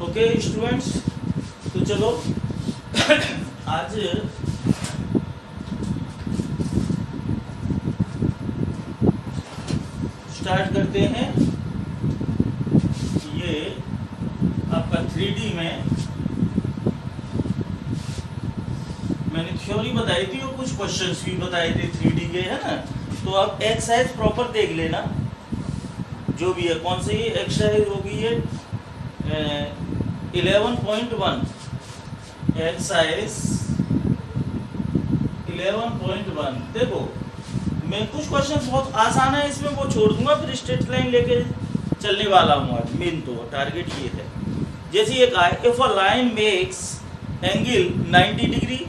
Okay students, तो चलो आज स्टार्ट करते हैं। ये आपका 3D में मैंने थ्योरी बताई थी और कुछ क्वेश्चंस भी बताए थे 3D के, है ना। तो आप एक्सरसाइज प्रॉपर देख लेना, जो भी है। कौन सी एक्सरसाइज होगी ये 11.1 एक्सरसाइज 11.1। देखो मैं कुछ क्वेश्चन बहुत आसान है इसमें, वो छोड़ दूंगा, फिर स्ट्रेट लाइन लेके चलने वाला हूँ आज। मेन तो टारगेट ये है। जैसे ये कहा है, if a line makes angle 90 degree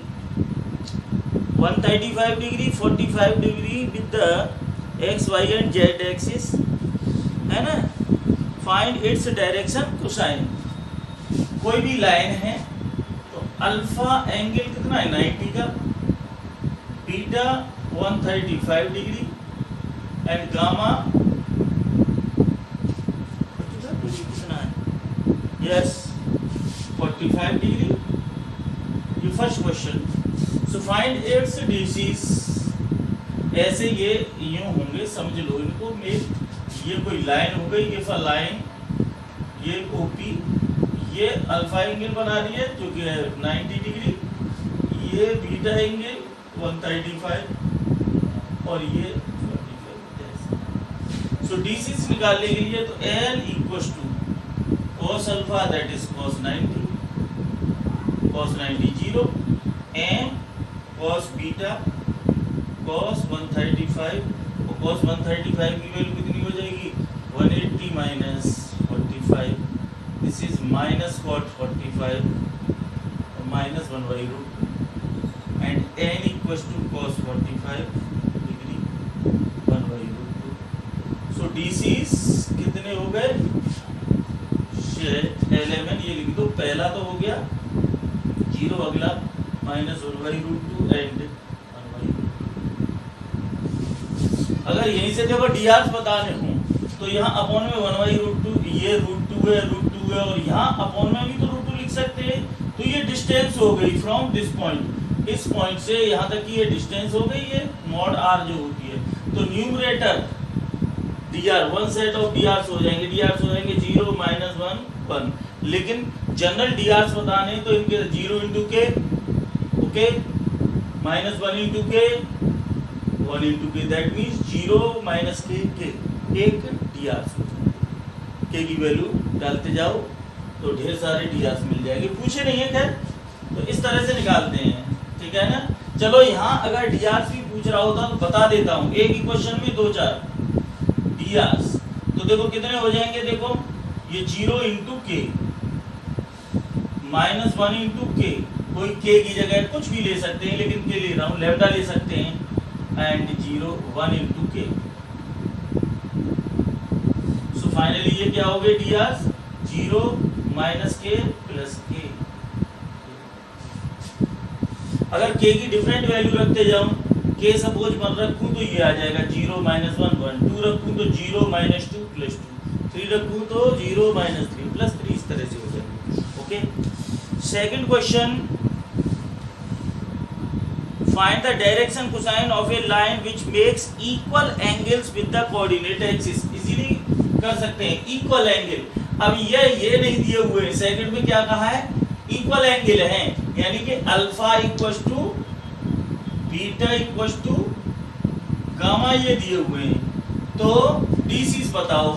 135 degree 45 degree with the x y and z axis, है ना, फाइंड इट्स डायरेक्शन कोसाइन। कोई भी लाइन है तो अल्फा एंगल कितना है 90 का, बीटा 135 डिग्री एंड गामा कितना है, यस 45 डिग्री। ये first question. So find its DCs. ऐसे ये यूं होंगे, समझ लो इनको। ये कोई लाइन हो गई, ये लाइन, ये ओपी, ये अल्फा एंगल बना रही है जो कि है 90 डिग्री, ये बीटा एंगल 135 और ये 45। सो डीसीस निकालने के लिए तो L equals to cos alpha that is cos 90 0, M cos beta cos 135, और कॉस 135 की वैल्यू कितनी हो जाएगी 180 minus 45, this is minus cot 45 और minus 1/√2 and N equals to cos 45 degree 1/√2। So DCs कितने हो गए 11। ये लिख दो, पहला तो हो गया 0, अगला माइनस 1/√2 एंड 1/√2। अगर यहीं से देखो डी आर बताने हूँ तो यहाँ अपॉन में 1/√2, ये √2 है और यहाँ अपॉन में भी तो √2 लिख सकते हैं। तो ये डिस्टेंस हो गई फ्रॉम दिस पॉइंट, इस पॉइंट से यहाँ तक की ये डिस्टेंस हो गई, ये मॉड आर जो होती है। तो numerator D R, one set of D Rs हो जाएंगे, 0 माइनस 1 1। लेकिन जनरल डी आर्स बताने तो इनके 0 इंटू के, ओके, माइनस 1 इंटू के, 1 इंटू के, दैट मीन्स 0 माइनस के, एक डी आर्स। के की वैल्यू डालते जाओ तो ढेर सारे डी आर्स मिल जाएंगे, पूछे नहीं है खैर। तो इस तरह से निकालते हैं, ठीक है ना। चलो यहाँ अगर डी आर्स भी पूछ रहा होता तो बता देता हूँ, एक ही क्वेश्चन में 2-4 डी आर्स। तो देखो कितने हो जाएंगे, देखो ये 0 इंटू के, माइनस 1 इंटू के, कोई के की जगह कुछ भी ले सकते हैं, लेकिन के ले रहा हूँ, लैम्डा ले सकते हैं, एंड 0 1 इंटू के। सो फाइनली ये क्या हो गए डी आर्स 0 माइनस के प्लस के। अगर के की डिफरेंट वैल्यू रखते जाऊं, के सपोज मैं रखूं तो ये आ जाएगा 0 माइनस 1 1, 2 रखूं तो 0 माइनस 2 प्लस 2, 3 रखूं तो 0 माइनस 3 प्लस 3, इस तरह से हो जाएगा। Okay, second question, find the direction cosine of A line which makes equal angles with the coordinate axis. Easily कर सकते हैं इक्वल एंगल। अब ये नहीं दिए हुए हैं, सेकंड में क्या कहा है इक्वल एंगल है, यानी कि alpha equals to beta equals to gamma, ये दिए हुए हैं। तो डीसीस बताओ,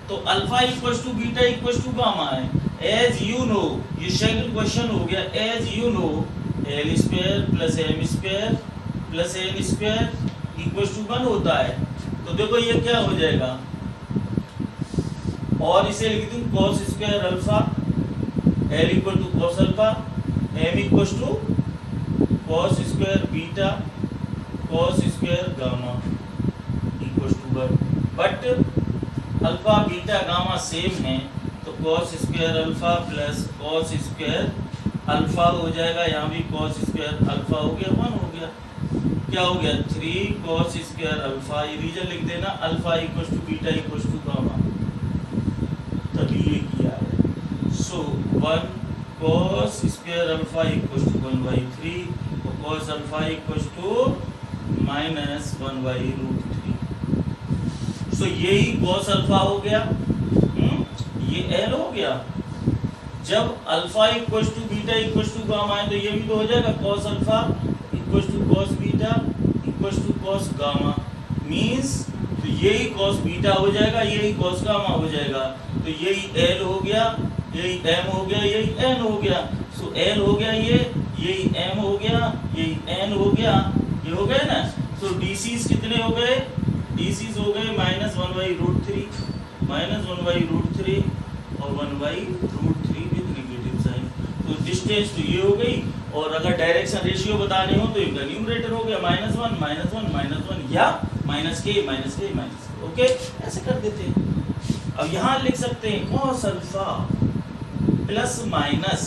तो alpha equals to beta equals to gamma है। एज यू नो, ये सेकंड क्वेश्चन हो गया, as you know L square plus M square plus N square equals to 1 होता है। तो देखो ये क्या हो जाएगा, और इसे लिख दूं cos square alpha, L equal to cos alpha, M equal to cos square beta cos square gamma equal to 1। But alpha beta gamma same है, तो cos square alpha plus cos square alpha हो जाएगा, यहाँ भी cos square alpha हो गया 1 हो गया। क्या हो गया 3 cos स्क्वायर अल्फा, ये रीजन लिख देना, alpha equal to beta equal to gamma, तभी ये किया है। So so 1 cos square alpha equals to 1/3 और cos alpha equals to -1/√3। So यही cos अल्फा हो गया, ये L हो गया। जब alpha equals to beta equals to gamma है तो ये भी तो हो जाएगा cos alpha equals to cos beta equals to cos gamma, means तो यही cos बीटा हो जाएगा, यही cos गामा हो जाएगा। तो यही L हो गया, यही M हो गया, यही N हो गया। सो L हो गया, यही M हो गया, यही N हो गया, ये हो गए ना। तो DCs कितने हो गए? DCs हो गए -1/√3 और 1/√3 विद नेगेटिव साइन। तो डिस्टेंस तो ये हो गई, और अगर डायरेक्शन रेशियो बताने हो तो इनका न्यूमरेटर हो गया -1 या -k। ओके, ऐसे कर देते हैं। अब यहाँ लिख सकते हैं cos alpha plus minus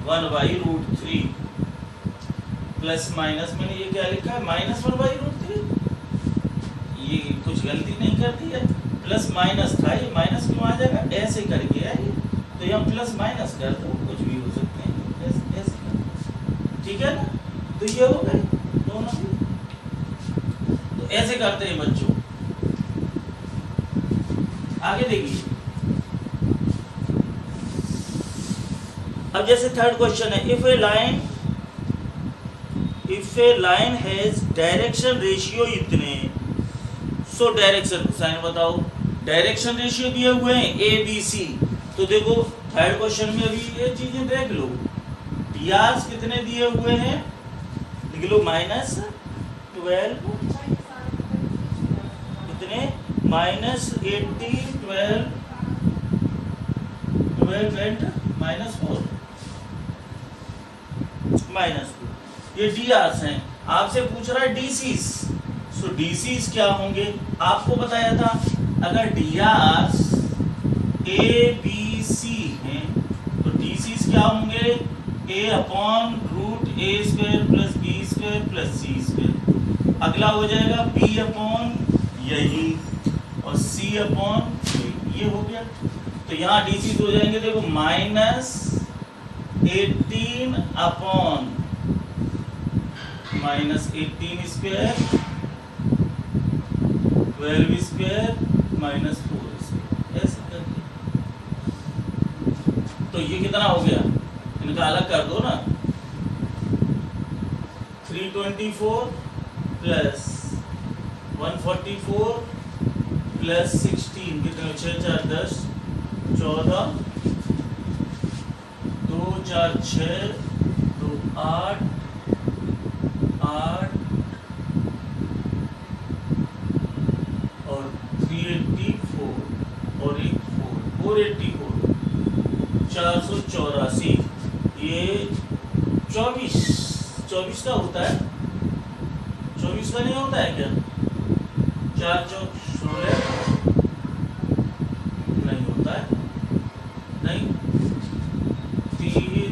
1/√3 plus minus, मैंने ये क्या लिखा है -1/√3, ये कुछ गलती नहीं कर दी है, प्लस माइनस था, ये माइनस क्यों आ जाएगा, ऐसे करके है ये, तो यहाँ प्लस माइनस कर दो, कुछ भी हो सकते हैं, ऐसे कर, ठीक है ना। तो ये हो गए दोनों, तो ऐसे करते हैं बच्चों। आगे देखिए, अब जैसे थर्ड क्वेश्चन है, if A line has direction ratio इतने, सो डायरेक्शन साइन बताओ। डायरेक्शन रेशियो दिए हुए हैं ABC, तो देखो थर्ड क्वेश्चन में अभी ये चीजें देख लो। DRs कितने दिए हुए हैं, लिख लो -12 कितने -80 12 and -4 -2, ये DRs हैं। आपसे पूछ रहा है DCs, सो DCs क्या होंगे, आपको बताया था अगर DRs ABC हैं तो DCs क्या होंगे, A/√A² + B² + C²। अगला हो जाएगा B/ यही और C/, ये हो गया। तो यहाँ DCs हो जाएंगे, देखो -18/12² -12² -4², ऐसे करके। तो ये कितना हो गया, इनका अलग कर दो ना, 324 + 144 + 16 कितना, 6 4 10 14 2 4 6 2 8 8 और 384 और एक 484 484, ये 24 का होता है, 24 का नहीं होता है क्या, 4 चौक 16 नहीं होता है, नहीं 3,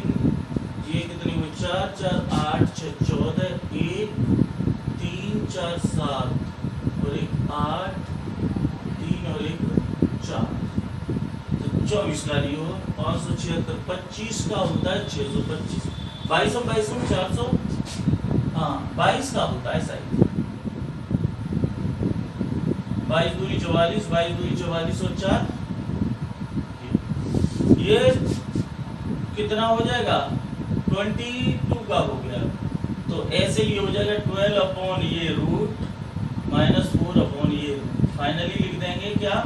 ये कितनी हुई 4 4 8 6 14 1 3 4 7 और एक 8 3 और एक 4, तो 24 का लियो। 576 25 का होता है 625, 22 400, हाँ 22 का होता है साइज, 22 दूनी 44 22 दूनी 44 और 4, ये कितना हो जाएगा 22 का हो गया। तो ऐसे ही हो जाएगा 12 ये रूट -4 ये रूट, फाइनली लिख देंगे क्या,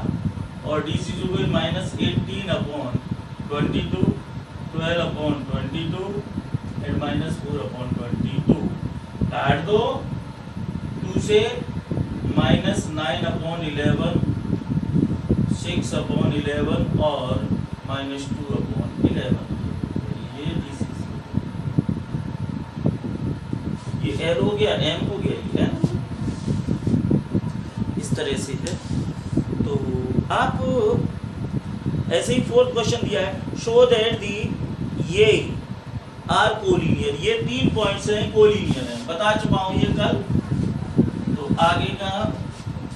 और DC जो गई -18/22 12/22 एंड -4/22, काट दो 2 से -9/11 6/11 और -2/11, ये L हो गया, M हो गया, है ना, इस तरह से है। तो आप ऐसे ही फोर्थ क्वेश्चन दिया है, शो दैट दी ये आर कोलिनियर, ये 3 पॉइंट्स हैं कोलिनियर हैं, बता चुका हूँ ये कल। तो आगे का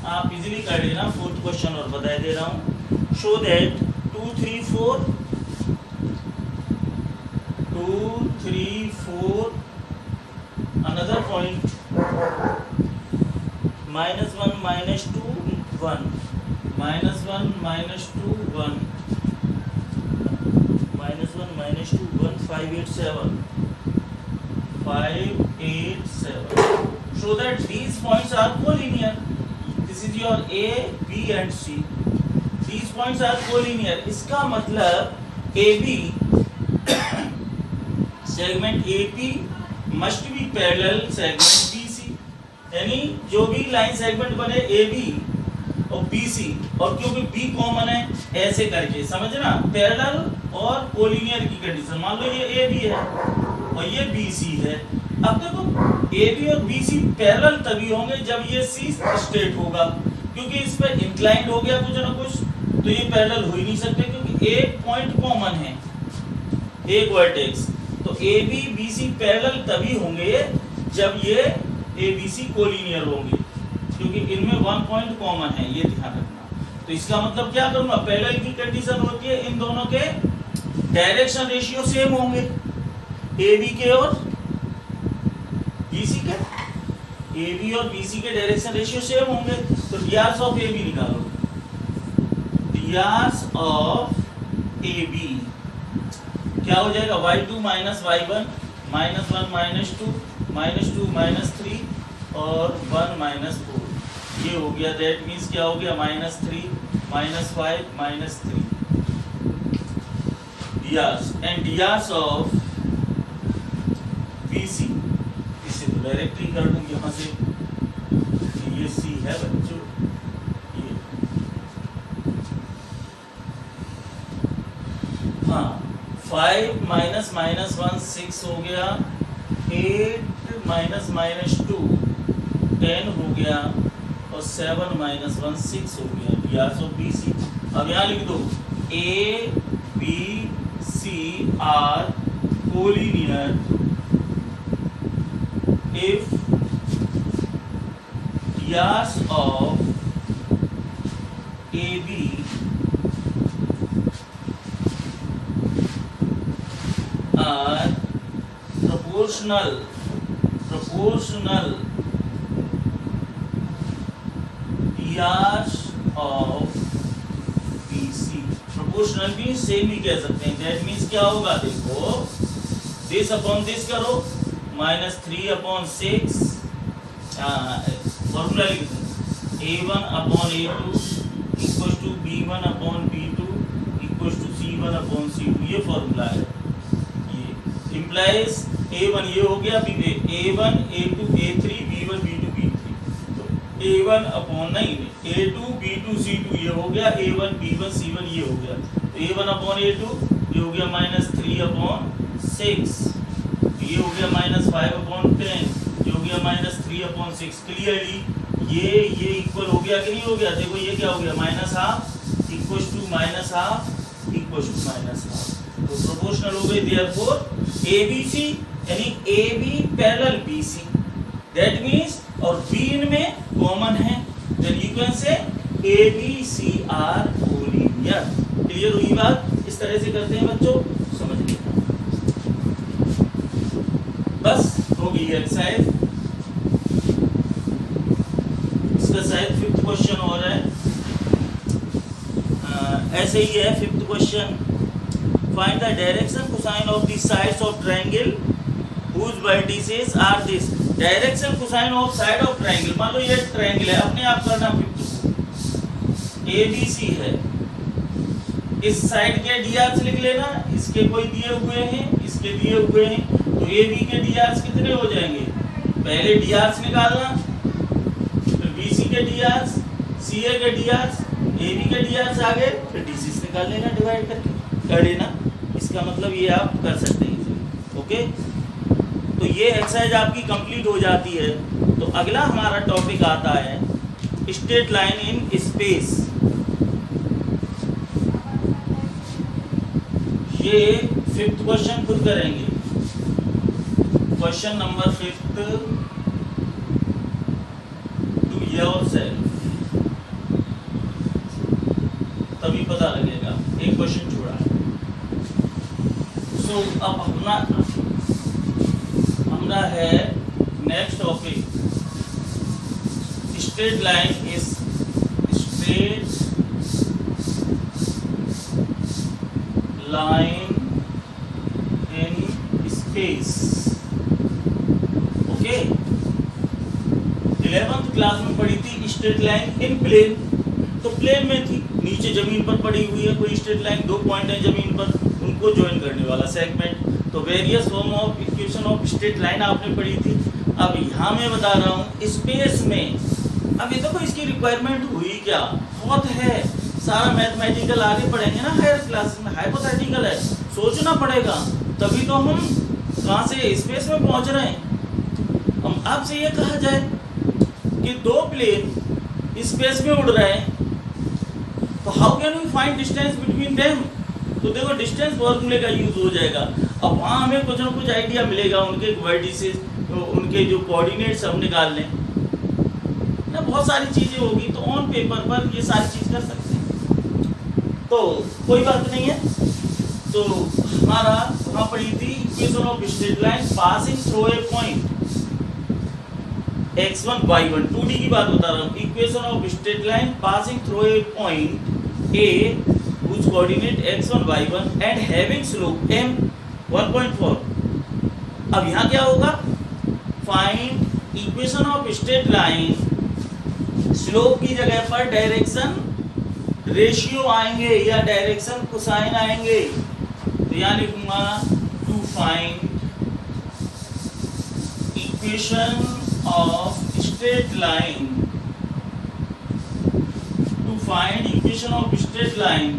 आप इजीली कर लेना, फोर्थ क्वेश्चन और बता दे रहा हूँ। Show that 2 3 4 2 3 4 another point -1 -2 1 -1 -2 1 -1 -2 1 5 8 7 5 8 7 so that these points are collinear. This is your A, B and C. These points are collinear. इसका मतलब AB segment AP must be parallel segment BC. यानी जो भी line segment बने AB और BC और क्योंकि B common है ऐसे करके समझना, पैरेलल और कोलिनियर की कंडीशन। मान लो ये AB है और ये BC है। अब देखो AB और BC पैरेलल तभी होंगे जब ये C स्ट्रेट होगा, क्योंकि इस पे इंक्लाइंड हो गया कुछ ना कुछ, तो ये पैरेलल हो ही नहीं सकते क्योंकि एक पॉइंट कॉमन है, एक वर्टेक्स। तो AB BC पैरेलल तभी होंगे जब ये ABC कोलिनियर होंगे, क्योंकि इनमें वन पॉइंट कॉमन है, ये ध्यान रखना। तो इसका मतलब क्या करूंगा, पैरेलल की कंडीशन होती है इन दोनों के डायरेक्शन रेशियो सेम होंगे, AB के और BC के। AB और BC के डायरेक्शन रेशियो सेम होंगे, तो ds ऑफ AB निकालो। ds ऑफ AB क्या हो जाएगा, y2 माइनस y1 -1 -2 -2 -3 और 1 -4, ये हो गया। दैट मीन्स क्या हो गया, -3 -5 -3 ds and ds of BC। इसे तो डायरेक्ट ही कर दूं यहाँ से, ये C है बच्चों, ये हाँ 5 -1 6 हो गया, 8 -2 10 हो गया और 7 -1 6 हो गया। ds ऑफ BC अब यहाँ लिख दो A B C are collinear if ds of AB are proportional ds of BC। Proportional भी सेम ही कह सकते हैं। दैट मीन्स क्या होगा, देखो दिस अपॉन दिस करो, -3/6 फॉर्मूला लिख दो, A1/A2 equals to B1/B2 equals to C1/C2, ये फॉर्मूला है। ये इंप्लाइज A1 ये हो गया, A1 A2 A3 B1 B2 B3, तो A1 नहीं A2 B2 C2 ये हो गया, A1 B1 C1 ये हो गया, तो A1/A2 ये हो गया -3/6, ये हो गया -5/10, ये हो गया -3/6। क्लियरली ये इक्वल हो गया कि नहीं हो गया, देखो ये क्या हो गया, -12 इक्वल्स टू -12 इक्वल्स टू -12, तो प्रोपोर्शनल हो गई। देयरफॉर ABC यानी AB parallel BC, that means और B इनमें कॉमन है, then you can say ABC are collinear. Clear हुई बात, इस तरह से करते हैं बच्चों, समझ लीजिए। बस हो गई एक्सरसाइज। इसका शायद 5th क्वेश्चन हो रहा है, ऐसे ही है 5th question. Find the direction cosine of the sides of triangle whose vertices are this। Direction cosine of side of triangle, मान लो ये ट्रायंगल है, अपने आप करना 5th ABC है, इस साइड के drs लिख लेना, इसके कोई दिए हुए हैं, इसके दिए हुए हैं, तो AB के drs कितने हो जाएंगे, पहले drs निकालना, फिर BC के drs, CA के drs, AB के drs आ गए, फिर DCs निकाल लेना, डिवाइड करके कर लेना। इसका मतलब ये आप कर सकते हैं। ओके, तो ये एक्सरसाइज आपकी कंप्लीट हो जाती है। तो अगला हमारा टॉपिक आता है स्ट्रेट लाइन इन स्पेस। ये 5th क्वेश्चन खुद करेंगे, क्वेश्चन नंबर 5 टू योरसेल्फ, तभी पता लगेगा। एक क्वेश्चन छोड़ा है। सो तो अब हमारा है next topic, straight line is straight line in space. Okay, 11th class में पढ़ी थी स्ट्रेट लाइन इन प्लेन, तो प्लेन में थी, नीचे जमीन पर पड़ी हुई है कोई स्ट्रेट लाइन, 2 पॉइंट है जमीन पर, उनको ज्वाइन करने वाला सेगमेंट। तो various form of equation of straight line आपने पढ़ी थी। अब यहाँ मैं बता रहा हूँ स्पेस में, अब ये देखो इसकी रिक्वायरमेंट हुई क्या, बहुत है, सारा मैथमेटिकल आगे पढ़ेंगे ना हायर क्लास में, हाइपोथेटिकल है, सोचना पड़ेगा, तभी तो हम कहाँ से स्पेस में पहुँच रहे हैं। हम आपसे ये कहा जाए कि 2 प्लेन स्पेस में उड़ रहे हैं, तो how can we find distance between them, तो देखो डिस्टेंस फॉर्मूले का यूज हो जाएगा। अब वहाँ हमें कुछ ना कुछ आइडिया मिलेगा, उनके वर्टिसेस, तो उनके जो कोऑर्डिनेट्स हम निकाल लें ना, बहुत सारी चीज़ें होगी, तो ऑन पेपर पर ये सारी चीज़ कर सकते हैं, तो कोई बात नहीं है। तो हमारा वहाँ पढ़ी थी equation of straight line passing through a point x1 y1, 2D की बात बता रहा हूँ, equation of straight line passing through a point A whose coordinate x1 y1 and having slope m 1.4। अब यहाँ क्या होगा, find equation of straight line, slope की जगह पर डायरेक्शन रेशियो आएंगे या डायरेक्शन कोसाइन आएंगे, तो यहाँ लिखूंगा to find equation of straight line, to find equation of straight line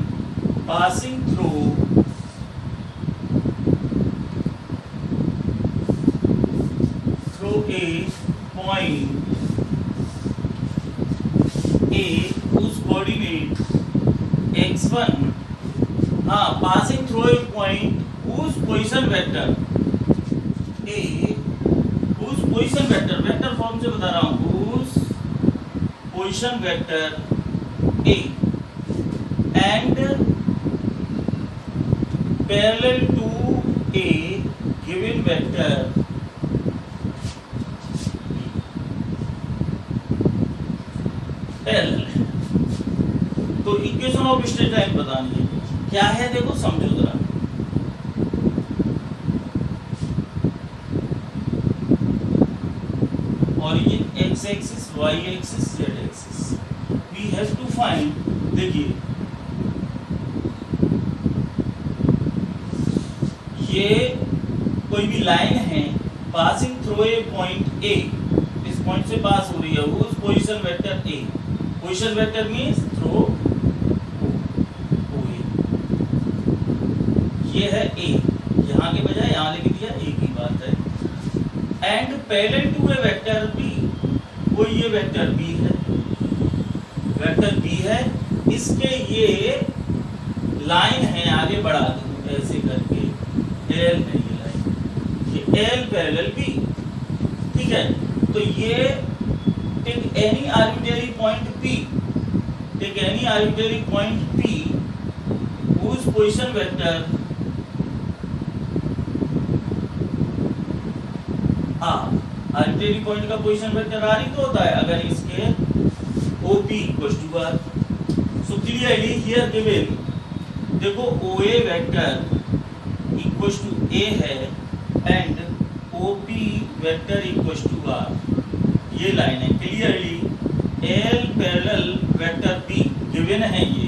passing through a point A whose coordinate x1, passing through a point whose position vector A, position vector, vector form से बता रहा हूँ, उस position vector A and parallel to a given vector L. तो equation of straight line बतानी है, क्या है देखो समझो जरा। origin x axis, y axis, z axis, we have to find, देखिए ये कोई भी लाइन है passing through a point A, इस पॉइंट से पास हो रही है, वो position vector A, position vector means through O, ये है ए, यहाँ के बजाय यहाँ लिख दिया, ए की बात है, and parallel to a vector B, वो ये वेक्टर बी है, वेक्टर बी है, इसके ये लाइन है, आगे बढ़ा दूं ऐसे करके, एल है ये लाइन, ये एल पैरेलल बी, ठीक है। तो ये take any arbitrary point P, take any arbitrary point P उस पोजीशन वेक्टर आर्बिट्रेरी पॉइंट का पोजीशन वेक्टर आर ही तो होता है, अगर इसके OP equals to R, so clearly here given, देखो OA vector equals to A है and OP vector equals to R, ये लाइन है, clearly L parallel vector P given है, ये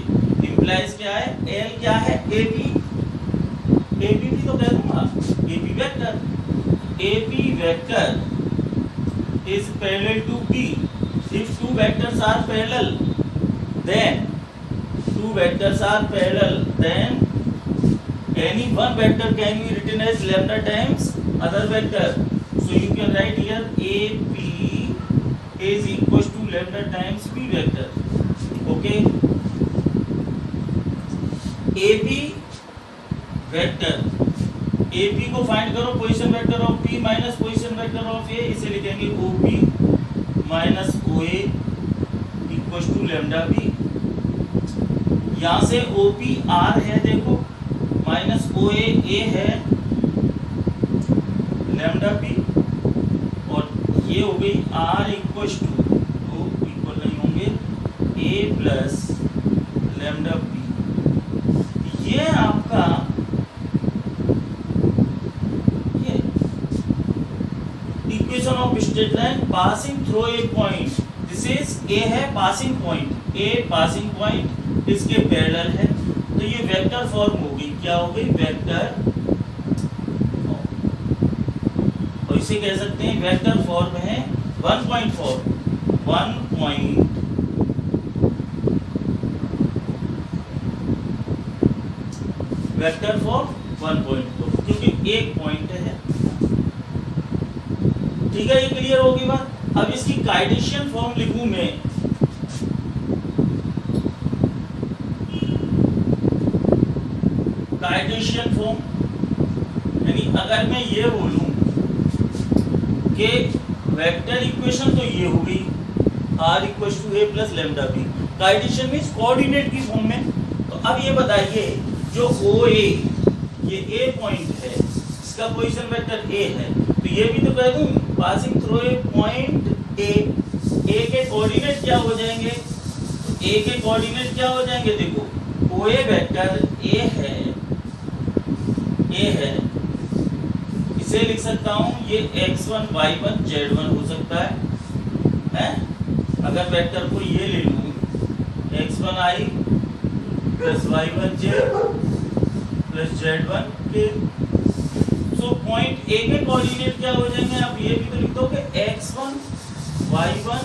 इंप्लाइज क्या है, L क्या है, AP, AP भी तो कह दूंगा, AP vector, AP vector is parallel to B. If two vectors are parallel, then any one vector can be written as lambda times other vector. So you can write here AP is equals to lambda times B vector. Okay. AP vector, AP को find करो, position vector of P minus position vector of A, इसे लिखेंगे OP minus OA equals to lambda B। यहाँ से OP R है देखो, minus OA A है, lambda P, और ये हो गई आर इक्वल टू, तो इक्वल नहीं होंगे, ए प्लस लैम्डा पी। ये आपका ये equation of straight line passing through a point, this is A है passing point, A passing point इसके पैरेलल है, तो ये वेक्टर फॉर्म होगी, क्या हो गई, वेक्टर, और इसे कह सकते हैं वेक्टर फॉर्म है 1.4 वेक्टर फॉर्म 1.4, क्योंकि एक पॉइंट है। ठीक है, ये क्लियर होगी बात। अब इसकी कार्टेशियन फॉर्म लिखूं मैं, कार्टेशियन फॉर्म, यानी अगर मैं ये बोलूं कि वेक्टर इक्वेशन तो ये हो गई r equal to A plus lambda B, Cartesian means coordinate की फॉर्म में। तो अब ये बताइए जो OA ये ए पॉइंट है, इसका पोजीशन वेक्टर ए है, तो ये भी तो कह दूं passing through a point A, A के कोऑर्डिनेट क्या हो जाएंगे, तो ए के कोऑर्डिनेट क्या हो जाएंगे, देखो OA वेक्टर ए है, इसे लिख सकता हूं ये x1 y1 z1 हो सकता है? अगर वेक्टर को ये ले लूं x1i plus y1j plus z1 के, तो पॉइंट ए के कोऑर्डिनेट क्या हो जाएंगे, आप ये भी तो लिख दो कि x1 y1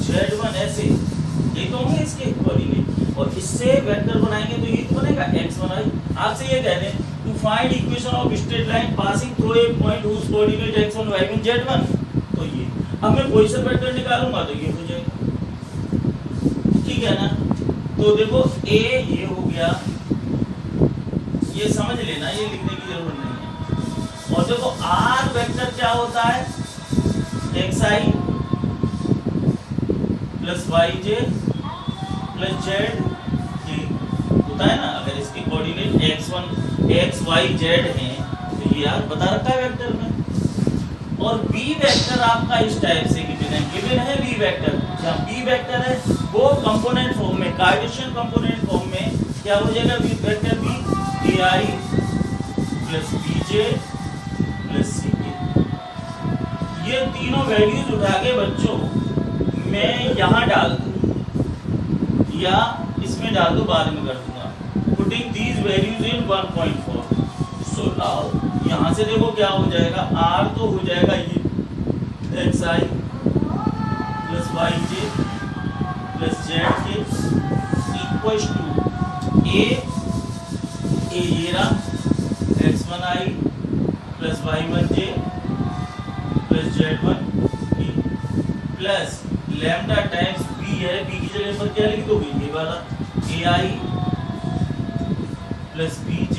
z1 ऐसे, ये तो होंगे इसके कोऑर्डिनेट, और इससे वेक्टर बनाएंगे तो ये तो बनेगा x1i। आपसे ये कह रहे हैं to find equation of straight line passing through a point whose coordinate x1 y1 z1, तो ये अब मैं पोजीशन वेक्टर निकालूंगा तो ये हो जाएगा, ठीक है ना। तो देखो a ये हो गया, ये समझ लेना, ये लिखने की जरूरत नहीं है। और देखो r वेक्टर क्या होता है, xi plus yj plus z होता है ना। अगर इसके coordinate x1 x y z हैं तो ये यार बता रखा है वेक्टर में। और b वेक्टर आपका इस टाइप से गिवन है b वेक्टर, जहाँ b वेक्टर है वो कंपोनेंट फॉर्म में, कार्टेशियन कंपोनेंट फॉर्म में क्या हो जाएगा, b vector b ai plus bj plus ck। ये तीनों वैल्यूज उठा के बच्चों मैं यहाँ डाल दूँ या इसमें डाल दूँ, बाद में कर दूंगा, putting these values in 1.4। So now यहाँ से देखो क्या हो जाएगा, r तो हो जाएगा ये xi plus yj plus zk equals to a ये रहा x1i plus y1j plus z1 plus lambda times b है, b की जगह पर क्या लिख दोगे, ये वाला ai प्लस bj।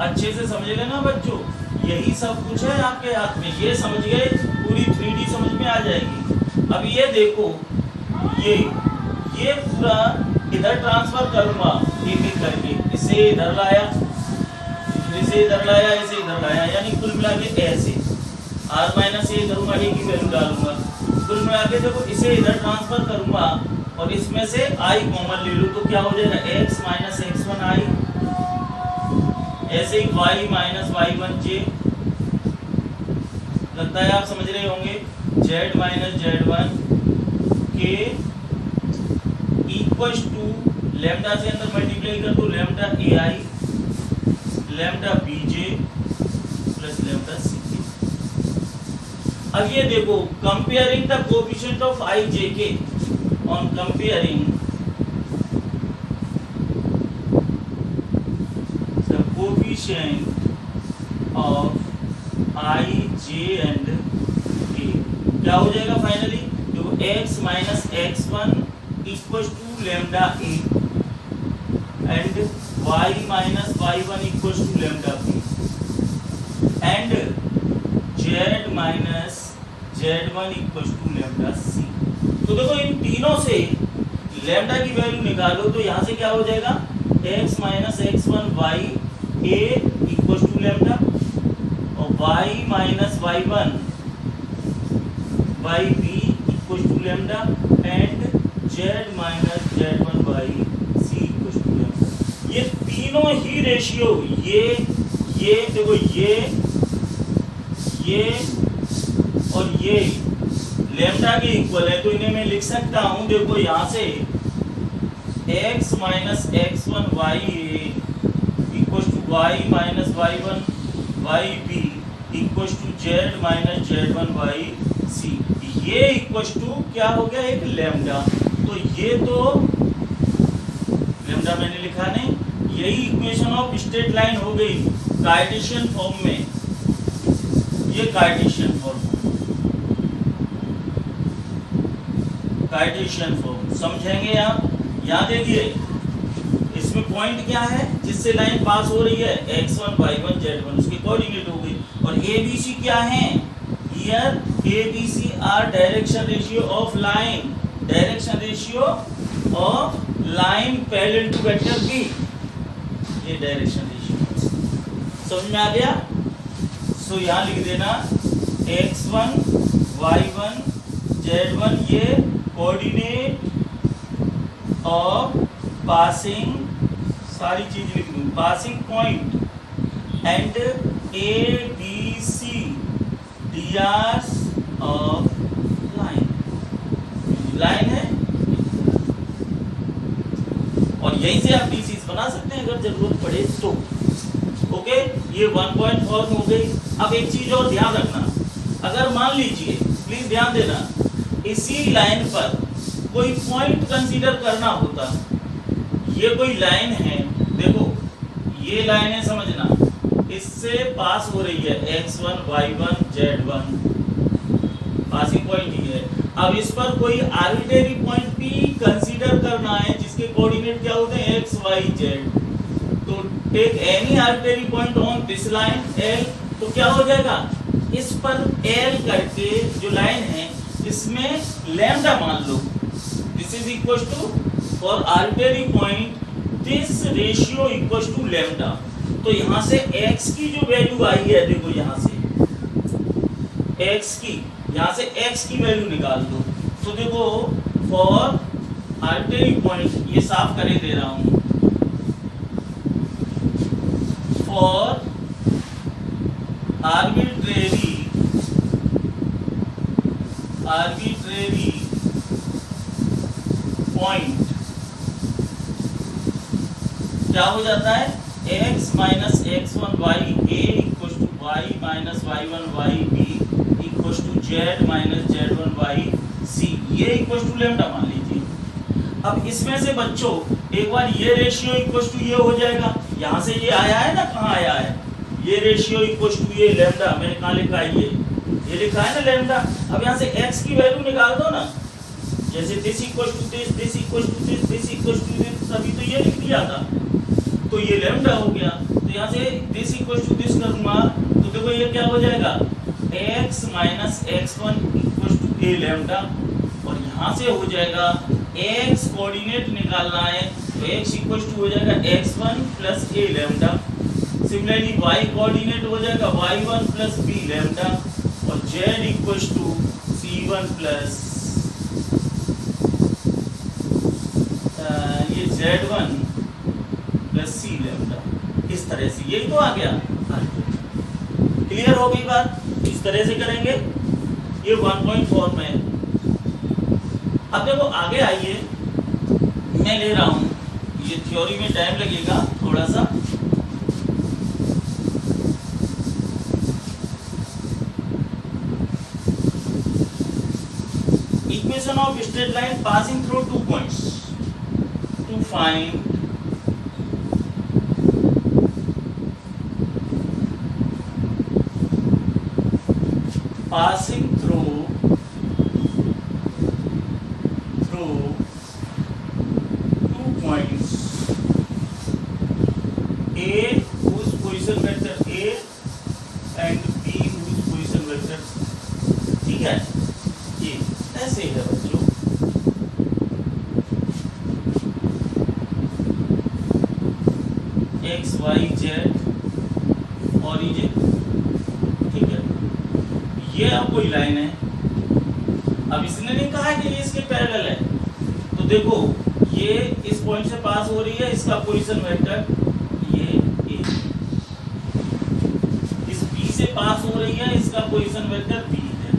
अच्छे से समझ लेना बच्चों, यही सब कुछ है आपके हाथ में, ये समझ गए पूरी 3D समझ में आ जाएगी। अब ये देखो ये पूरा इधर ट्रांसफर करूंगा एक एक करके, इसे इधर लाया, इसे इधर लाया, इसे इधर लाया, यानी कुल मिला के ऐसे r माइनस ए करूंगा, ए की वैल्यू डालूंगा, कुल मिला के देखो इसे इधर ट्रांसफर करूंगा और इसमें से i कॉमन ले लूं तो क्या हो जाएगा, x माइनस x1i, ऐसे ही y माइनस y1j, लगता है आप समझ रहे होंगे, z माइनस z1 के इक्वल्स टू लैम्डा से अंदर मल्टीप्लाई कर दो, lambda ai lambda bj plus lambda ck। अब ये देखो comparing the coefficient of i j k, on comparing the coefficient of i j and k, क्या हो जाएगा फाइनली, देखो x minus x1 equals to lambda a and y minus y1 equals to lambda b and z minus z1 equals to lambda c। तो देखो इन तीनों से lambda की value निकालो तो यहाँ से क्या हो जाएगा, x minus x1 y a equals to lambda और y minus y1 by b equal to lambda and z minus z1 by c equal to lambda. ये तीनों ही रेशियो ये देखो ये और ये लैम्डा के इक्वल है, तो इन्हें मैं लिख सकता हूं, देखो यहाँ से x minus x1 y equal to y minus y1 y b equal to z minus z1 y c, ये इक्वल टू क्या हो गया, एक लैम्डा। तो ये तो लैम्डा मैंने लिखा नहीं, यही इक्वेशन ऑफ स्ट्रेट लाइन हो गई कार्टेशियन फॉर्म में। ये कार्टेशियन फॉर्म समझेंगे आप। यहाँ देखिए इसमें पॉइंट क्या है जिससे लाइन पास हो रही है, x1 y1 z1, उसके कोऑर्डिनेट हो गई। और ABC क्या है, here ABC are direction ratio of line, direction ratio of line parallel to vector B, ये डायरेक्शन रेशियो समझ में आ गया। सो यहाँ लिख देना x1 y1 z1 ये कोऑर्डिनेट ऑफ पासिंग, सारी चीज लिख दूं, passing point and ABC ds of line है, और यहीं से आप डीसीज बना सकते हैं अगर जरूरत पड़े तो। ओके, ये 1.4 हो गई। अब एक चीज और ध्यान रखना, अगर मान लीजिए, प्लीज ध्यान देना, इसी लाइन पर कोई पॉइंट कंसीडर करना होता, ये कोई लाइन है, देखो ये लाइन है, समझना, इससे पास हो रही है x1 y1 z1, passing point ही है। अब इस पर कोई आर्बिट्रेरी पॉइंट भी कंसीडर करना है जिसके कोऑर्डिनेट क्या होते हैं x y z, तो take any arbitrary point on this line L, तो क्या हो जाएगा, इस पर L करके जो लाइन है इसमें लैम्डा मान लो, this is equal to for arbitrary point this ratio equal to lambda. तो यहाँ से x की जो वैल्यू आई है, देखो यहाँ से x की, यहाँ से x की वैल्यू निकाल दो। तो देखो फॉर आर्बिट्रेरी पॉइंट, ये साफ करे दे रहा हूं, फॉर आर्बिट्रेरी पॉइंट क्या हो जाता है, x minus x1 y a equal to y minus y1 y b equal to z minus z1 y c, ये इक्वल टू लैम्डा मान लीजिए। अब इसमें से बच्चों एक बार ये रेशियो इक्वल टू ये हो जाएगा, यहाँ से ये आया है ना, कहाँ आया है, ये रेशियो इक्वल टू ये लैम्डा, मैंने कहाँ लिखा है, ये लिखा है ना लैम्डा। अब यहाँ से x की वैल्यू निकाल दो ना, जैसे this equal to this, this equal to this, this equal to this, तभी तो ये लिख दिया था, तो ये लैम्डा हो गया। तो यहाँ से दिस इक्वल टू दिस करूंगा तो देखो ये क्या हो जाएगा, x minus x1 equal to A lambda, और यहाँ से हो जाएगा x कोऑर्डिनेट निकालना है, तो x इक्वल टू हो जाएगा x1 plus A lambda. Similarly y coordinate हो जाएगा y1 प्लस b लैम्डा, और z equal to c1 plus ये z1 प्लस c लैम्डा। इस तरह से यही तो आ गया, क्लियर हो गई बात, इस तरह से करेंगे, ये 1.4 में। अब देखो आगे आइए, मैं ले रहा हूं, ये थ्योरी में टाइम लगेगा थोड़ा सा, equation of straight line passing through 2 points to find passing through 2 points A whose position vector A and B whose position vector, ठीक है, ये ऐसे है बच्चों। x y z ओरिजिन, ठीक ये अब कोई लाइन है, अब इसने नहीं कहा कि ये इसके पैरेलल है, तो देखो ये इस पॉइंट से पास हो रही है, इसका पोजीशन वेक्टर ये ए, इस बी से पास हो रही है, इसका पोजीशन वेक्टर बी है।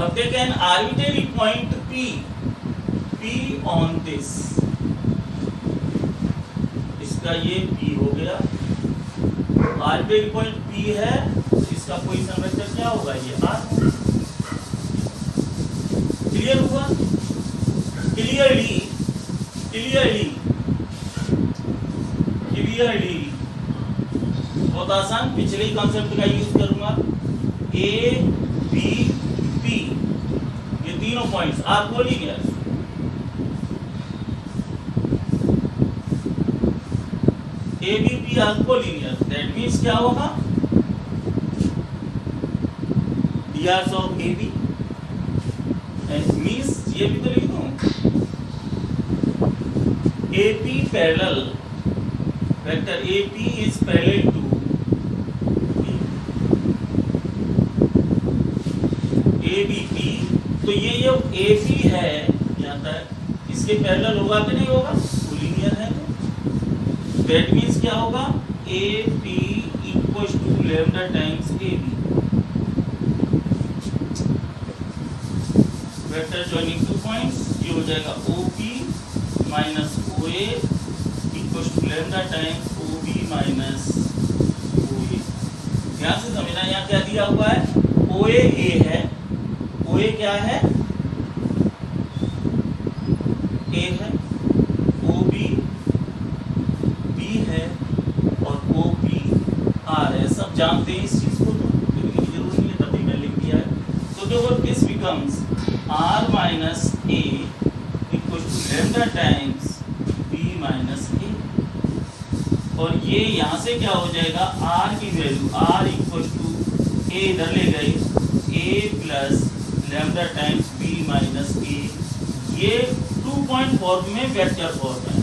अब take an arbitrary point P on this, इसका ये P हो गया, आर्बिट्रेरी पॉइंट P है, इसका पोजीशन वेक्टर क्या होगा, ये R। क्लियर हुआ? क्लियरली बहुत आसान, पिछले ही कॉन्सेप्ट का यूज करूंगा। A B P ये तीनों पॉइंट्स आपको लीनियर, A B P आपको लीनियर, दैट मीन्स क्या होगा, drs of AB मीन्स ये भी तो लिख दूं, AP parallel vector AP is parallel to ABP, तो ये जो AP है यहाँ तक इसके पैरेलल होगा कि नहीं होगा, वो लीनियर है, तो दैट मीन्स क्या होगा, AP equals to lambda times AB, vector joining two points, ये हो जाएगा OP minus OA equals to lambda times OB minus OA। ध्यान से समझना, यहाँ क्या दिया हुआ है, OA A है, OA क्या है, A है, OB B है और OP R है, सब जानते हैं इस चीज को, तो लिखने की जरूरत नहीं है, तभी मैं लिख दिया है। तो देखो this becomes R minus A equal to lambda times B minus A, और ये यहाँ से क्या हो जाएगा, R की value R equal to A इधर ले गई, A plus lambda times B minus A, ये 2 पॉइंट फॉर्म में वेक्टर फॉर्म है,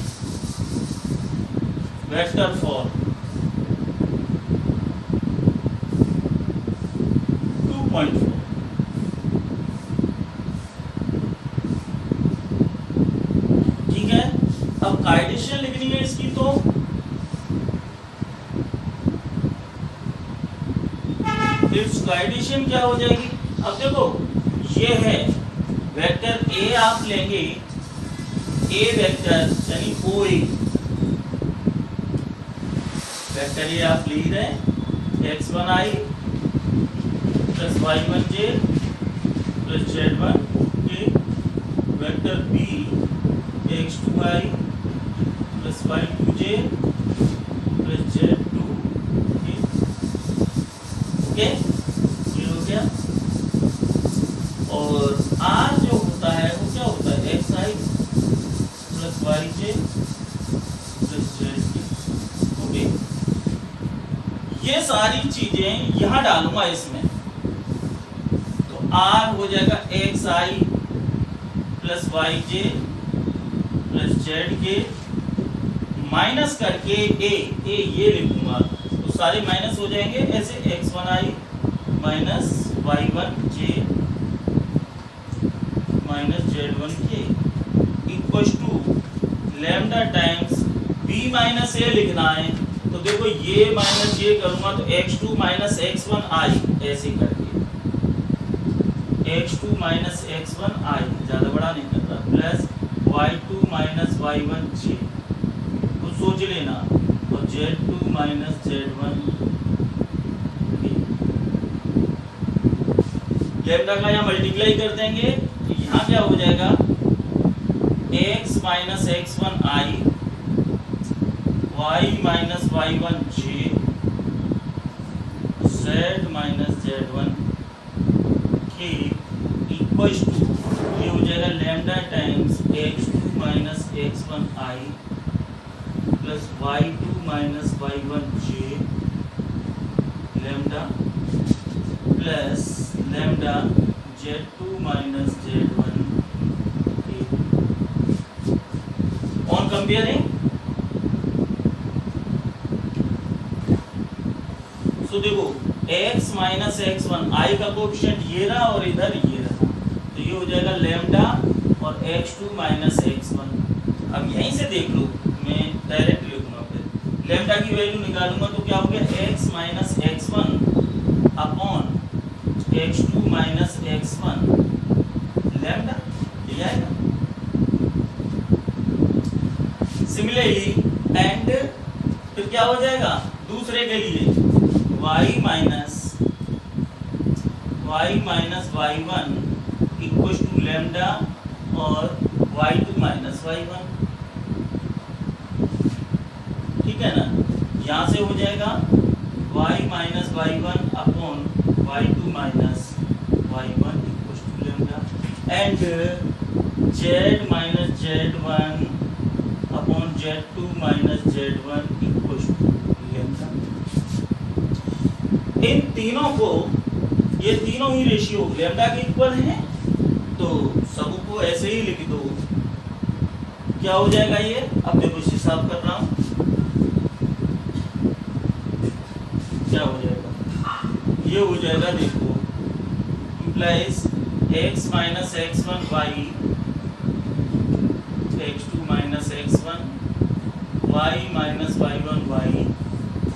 वेक्टर फॉर्म 2.4। ठीक है, अब कार्टेशियन लिखनी है इसकी, तो इट्स कार्टेशियन क्या हो जाएगी, अब देखो ये है वेक्टर A, आप लेंगे A वेक्टर यानी OA, वेक्टर A आप ले रहे हैं x1i plus y1j plus z1k, vector B x2i plus y2j plus z2k, okay ये हो गया। और R जो होता है वो क्या होता है, xi plus yj plus zk, okay. ये सारी चीजें यहाँ डालूंगा इसमें, तो R हो जाएगा xi plus yj plus zk minus करके A ये लिखूंगा, तो सारे माइनस हो जाएंगे, ऐसे x1i minus y1j minus z1k equals to lambda times B minus A लिखना है, तो देखो ये माइनस ये करूंगा तो x2 माइनस x1i ऐसे करके, x2 माइनस x1i ज्यादा बड़ा नहीं कर रहा, प्लस y2 माइनस y1j तो सोच लेना, और z2 माइनस z1, लैम्डा का यहाँ मल्टीप्लाई कर देंगे, तो यहाँ क्या हो जाएगा, x minus x1i y minus y1j z minus z1k equals to, ये हो जाएगा lambda times x2 minus x1i plus y2 minus y1j lambda plus lambda z2 minus z1k। On comparing तो देखो x माइनस x1 i का coefficient ये रहा और इधर ये रहा, तो ये हो जाएगा लैम्डा और x2 माइनस x1। अब यहीं से देख लो, मैं डायरेक्ट लिखूंगा, फिर लैम्डा की वैल्यू निकालूंगा तो क्या हो गया x minus x1 upon x2 minus x1 lambda, ये आएगा। सिमिलरली एंड फिर क्या हो जाएगा दूसरे के लिए y minus y1 equal to lambda और y2 माइनस y1, ठीक है ना। यहाँ से हो जाएगा y minus y1 upon y2 minus y1 equal to lambda and z minus z1 upon z2 minus z1 equal to lambda. इन तीनों को, ये तीनों ही रेशियो लैम्डा के इक्वल हैं, तो सबको ऐसे ही लिख दो। क्या हो जाएगा ये, अब देखो इसे साफ कर रहा हूं, क्या हो जाएगा, ये हो जाएगा देखो implies x minus x1 y x2 minus x1 y minus y1 y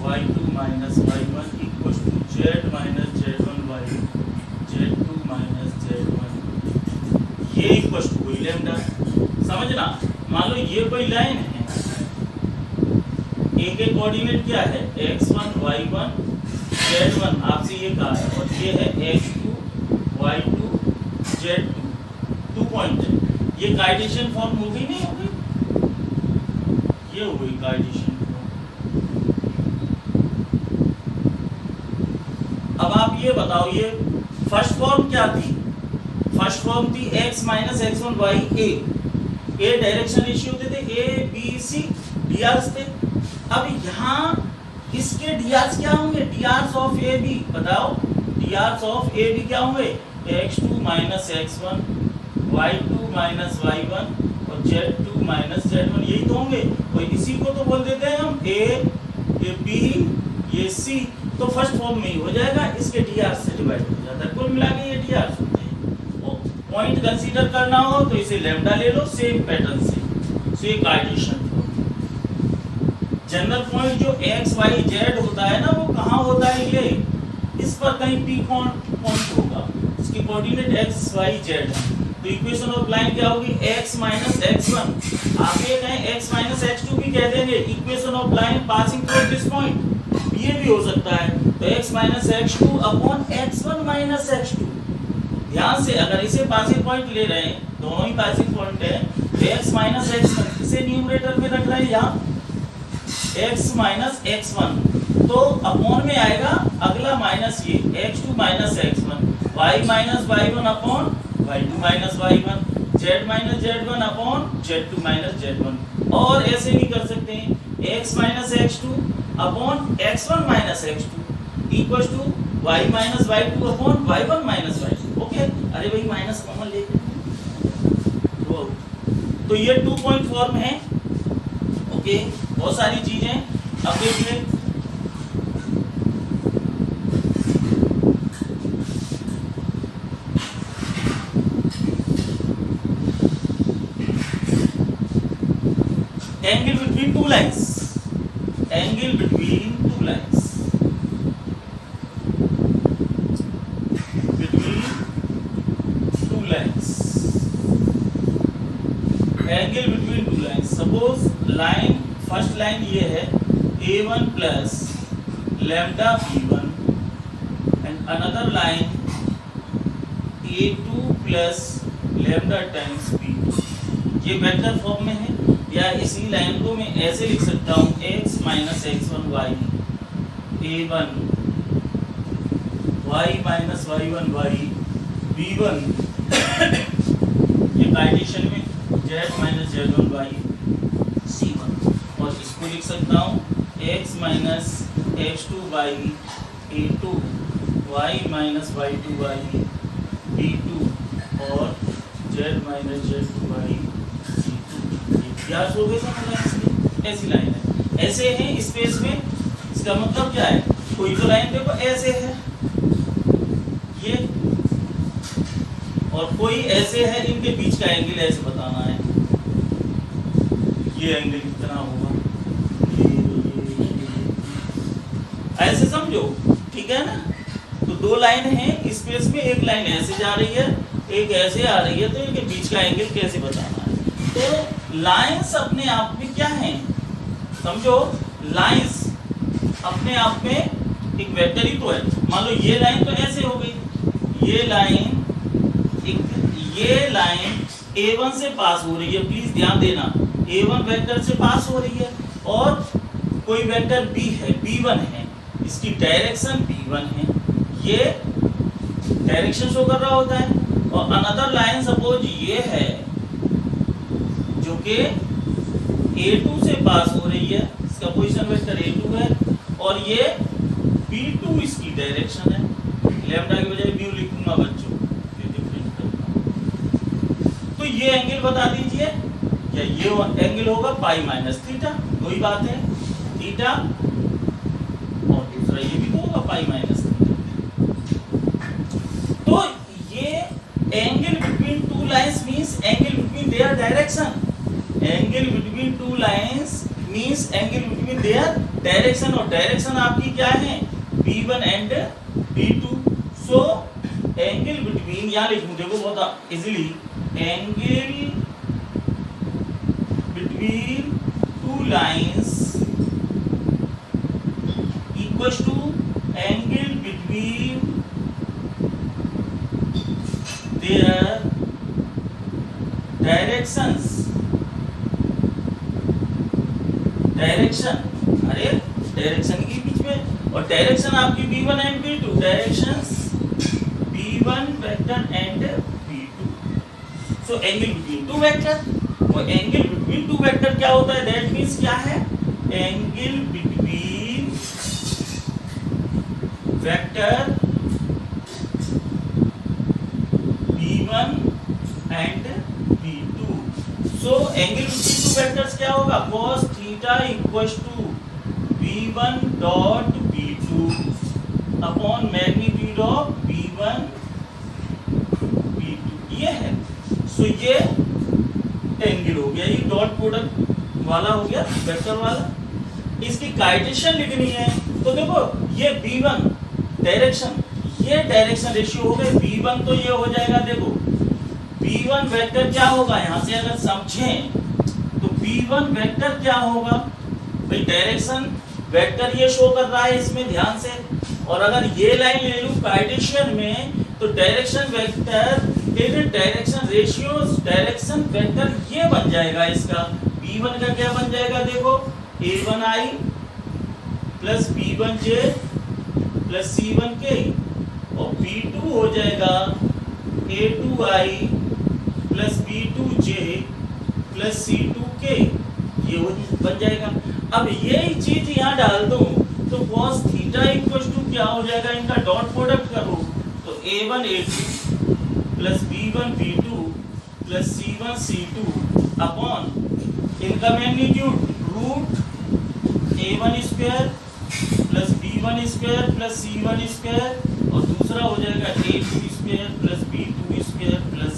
y2 minus y1 equal to z minus z1 y z2 minus z1, ये इक्वल टू कोई लैम्डा। समझना, मान लो ये कोई लाइन है, ए के कोऑर्डिनेट क्या है x1 y1 z1, आपसे ये कहा है, और ये है x2 y2 z2, 2 पॉइंट है। ये कार्टेशियन फॉर्म हो गई, नहीं हो गई, ये हो गई कार्टेशियन फॉर्म। अब आप ये बताओ, ये फर्स्ट फॉर्म क्या थी, फर्स्ट फॉर्म थी x माइनस x1 y ए डायरेक्शन रेशियो होते थे, ए बी सी डीआर्स थे। अब यहाँ इसके डीआर्स क्या होंगे, डीआर्स ऑफ ए बी, बताओ डीआर्स ऑफ ए बी क्या होंगे, x2 minus x1 y2 minus y1 और z2 माइनस z1, यही तो होंगे। और इसी को तो बोल देते हैं हम ए, ये बी, ये सी, तो फर्स्ट फॉर्म में ही हो जाएगा, इसके डीआर से डिवाइड हो जाता है, कुल मिला के ये डीआर होते हैं। पॉइंट कंसीडर करना हो तो इसे लैम्डा ले लो, सेम पैटर्न से कार्टेशियन फॉर्म। जनरल पॉइंट जो x y z होता है ना, वो कहाँ होता है, ये इस पर कहीं p पॉइंट होगा, इसकी कोऑर्डिनेट x y z है। तो इक्वेशन ऑफ लाइन क्या होगी, x माइनस x1, आप ये कहें x माइनस x2 भी कह देंगे, equation of line passing through this point, ये भी हो सकता है। तो x minus x2 upon x1 minus x2, ध्यान से अगर इसे पासिंग पॉइंट ले रहे हैं, दोनों ही पासिंग पॉइंट है, तो x माइनस x1 इसे न्यूमरेटर में रख रहे हैं यहाँ, x माइनस x1, तो अपॉन में आएगा अगला माइनस ये x2 minus x1, y minus y1 upon y2 minus y1, z minus z1 upon z2 minus z1। और ऐसे भी कर सकते हैं, x minus x2 upon x1 minus x2 equal to y minus y2 upon y1 minus y2। Okay, अरे भाई minus common लेके तो ये 2 पॉइंट फॉर्म है। ओके, बहुत सारी चीजें अब देखिए, angle between two lines, angle between two lines, between two lines, angle between two lines। suppose line, first line ये है a1 plus lambda b1 and another line a2 plus lambda times b2, ये vector form में है। या इसी line को मैं ऐसे लिख सकता हूँ x minus x1 y a1 y minus y1 y b1 ये कार्टेशियन में z minus z1 y c1, और इसको लिख सकता हूँ x minus x2 y a2 y minus y2 y b2 और z माइनस z2 y हो गई। ऐसी लाइन है, ऐसे हैं स्पेस में, इसका मतलब क्या है, कोई तो लाइन देखो ऐसे है ये, और कोई ऐसे है, इनके बीच का एंगल ऐसे बताना है, ये एंगल कितना होगा, ऐसे समझो, ठीक है ना। तो दो लाइन है स्पेस में, एक लाइन ऐसे जा रही है, एक ऐसे आ रही है, तो इनके बीच का एंगल कैसे बताना है। तो लाइंस अपने आप में क्या है, समझो, लाइंस अपने आप में एक वेक्टर ही तो है। मान लो ये लाइन तो ऐसे हो गई, ये लाइन A1 से पास हो रही है, प्लीज ध्यान देना, A1 वेक्टर से पास हो रही है, और कोई वेक्टर B है, B1 है, इसकी डायरेक्शन B1 है, ये डायरेक्शन शो कर रहा होता है। और अनदर लाइन सपोज ये है जो कि A2 से पास हो रही है, इसका पोजीशन वेक्टर A2 है, और ये B2 इसकी डायरेक्शन है। लैम्डा के बजाय म्यू लिखूंगा बच्चों, तो ये एंगल बता दीजिए, या ये एंगल होगा पाई माइनस थीटा, वही बात है, थीटा, और दूसरा ये भी तो होगा पाई माइनस थीटा। तो ये angle between two lines means angle between their direction, angle between two lines means angle between their direction, और डायरेक्शन आपकी क्या है, B1 and B2। So angle between, यहाँ लिखूं देखो बहुत easily, angle between two lines equals to angle between their directions, direction, अरे direction के बीच में, और डायरेक्शन आपकी B1 and B2, directions B1 vector and B2। So angle between two vector, और एंगल बिटवीन टू वेक्टर क्या होता है, दैट मींस क्या है, angle between vector B1 and B2। So angle between two vectors क्या होगा, cos theta equals to B1 dot B2 upon magnitude of B1 B2, ये है। सो ये एंगल हो गया, ये डॉट प्रोडक्ट वाला हो गया, वेक्टर वाला। इसकी कार्टेशियन लिखनी है, तो देखो ये B1 डायरेक्शन, ये डायरेक्शन रेशियो हो गए, B1 तो ये हो जाएगा, देखो B1 वेक्टर क्या होगा, यहाँ से अगर समझें तो B1 वेक्टर क्या होगा भाई, डायरेक्शन वेक्टर ये शो कर रहा है इसमें, ध्यान से। और अगर ये लाइन ले लूं कार्टेशियन में, तो direction vector direction ratio direction vector ये बन जाएगा इसका, B1 का क्या बन जाएगा, देखो A1i plus B1j plus C1k, और B2 हो जाएगा A2i plus B2j plus C2k, ये बन जाएगा। अब यही चीज यहाँ डाल दूं तो cos थीटा इक्वल टू क्या हो जाएगा, इनका डॉट प्रोडक्ट करो, तो A1 A2 plus B1 B2 plus C1 C2 upon इनका magnitude root A1 square plus B1 square plus C1 square, और दूसरा हो जाएगा A2 square plus B2 square plus